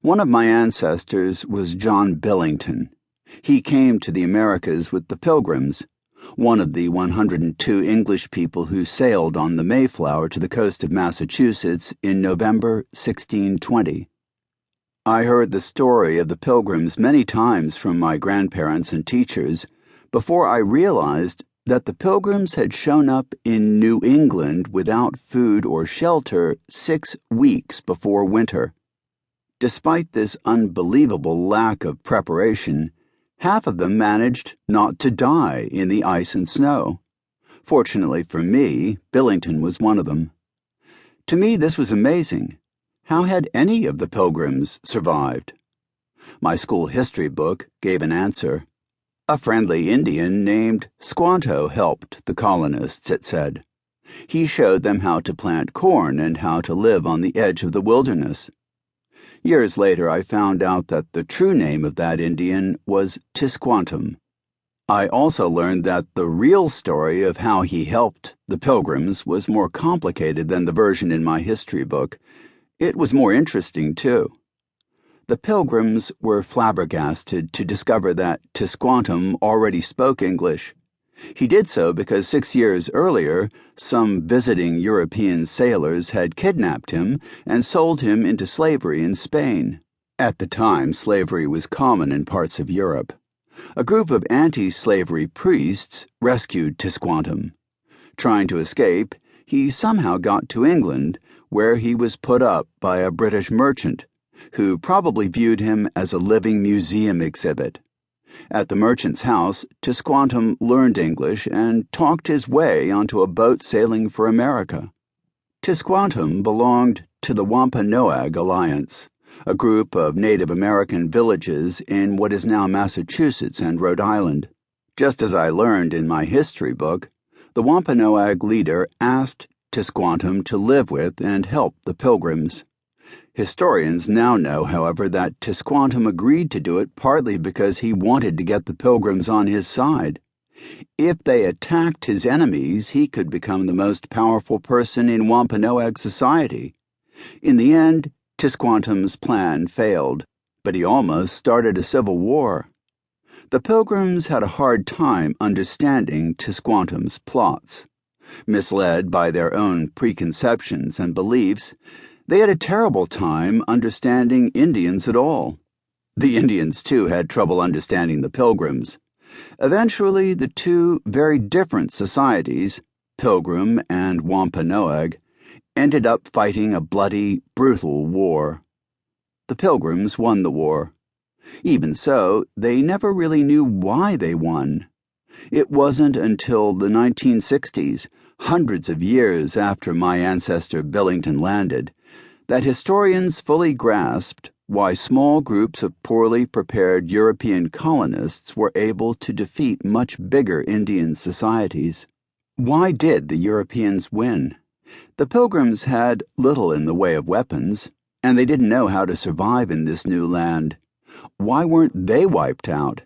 One of my ancestors was John Billington. He came to the Americas with the Pilgrims, one of the 102 English people who sailed on the Mayflower to the coast of Massachusetts in November 1620. I heard the story of the Pilgrims many times from my grandparents and teachers before I realized that the Pilgrims had shown up in New England without food or shelter 6 weeks before winter. Despite this unbelievable lack of preparation, half of them managed not to die in the ice and snow. Fortunately for me, Billington was one of them. To me, this was amazing. How had any of the Pilgrims survived? My school history book gave an answer. A friendly Indian named Squanto helped the colonists, it said. He showed them how to plant corn and how to live on the edge of the wilderness. Years later, I found out that the true name of that Indian was Tisquantum. I also learned that the real story of how he helped the Pilgrims was more complicated than the version in my history book. It was more interesting, too. The Pilgrims were flabbergasted to discover that Tisquantum already spoke English. He did so because 6 years earlier, some visiting European sailors had kidnapped him and sold him into slavery in Spain. At the time, slavery was common in parts of Europe. A group of anti-slavery priests rescued Tisquantum. Trying to escape, he somehow got to England, where he was put up by a British merchant, who probably viewed him as a living museum exhibit. At the merchant's house, Tisquantum learned English and talked his way onto a boat sailing for America. Tisquantum belonged to the Wampanoag Alliance, a group of Native American villages in what is now Massachusetts and Rhode Island. Just as I learned in my history book, the Wampanoag leader asked Tisquantum to live with and help the Pilgrims. Historians now know, however, that Tisquantum agreed to do it partly because he wanted to get the Pilgrims on his side. If they attacked his enemies, he could become the most powerful person in Wampanoag society. In the end, Tisquantum's plan failed, but he almost started a civil war. The Pilgrims had a hard time understanding Tisquantum's plots. Misled by their own preconceptions and beliefs, they had a terrible time understanding Indians at all. The Indians, too, had trouble understanding the Pilgrims. Eventually, the two very different societies, Pilgrim and Wampanoag, ended up fighting a bloody, brutal war. The Pilgrims won the war. Even so, they never really knew why they won. It wasn't until the 1960s, hundreds of years after my ancestor Billington landed, that historians fully grasped why small groups of poorly prepared European colonists were able to defeat much bigger Indian societies. Why did the Europeans win? The Pilgrims had little in the way of weapons, and they didn't know how to survive in this new land. Why weren't they wiped out?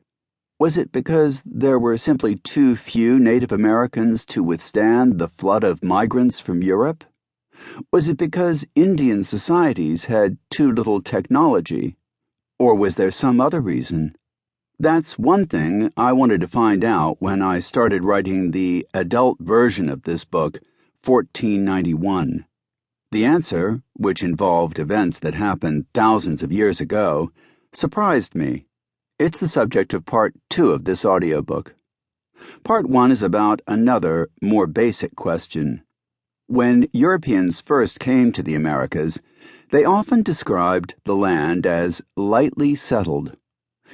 Was it because there were simply too few Native Americans to withstand the flood of migrants from Europe? Was it because Indian societies had too little technology? Or was there some other reason? That's one thing I wanted to find out when I started writing the adult version of this book, 1491. The answer, which involved events that happened thousands of years ago, surprised me. It's the subject of Part 2 of this audiobook. Part 1 is about another, more basic question. When Europeans first came to the Americas, they often described the land as lightly settled.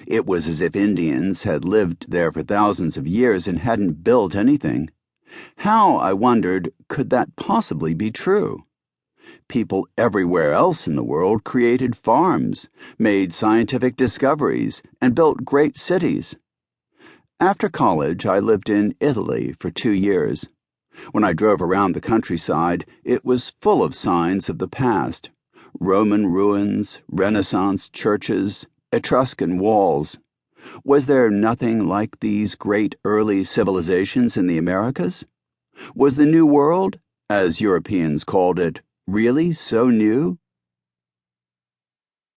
It was as if Indians had lived there for thousands of years and hadn't built anything. How, I wondered, could that possibly be true? People everywhere else in the world created farms, made scientific discoveries, and built great cities. After college, I lived in Italy for 2 years. When I drove around the countryside, it was full of signs of the past. Roman ruins, Renaissance churches, Etruscan walls. Was there nothing like these great early civilizations in the Americas? Was the New World, as Europeans called it, really so new?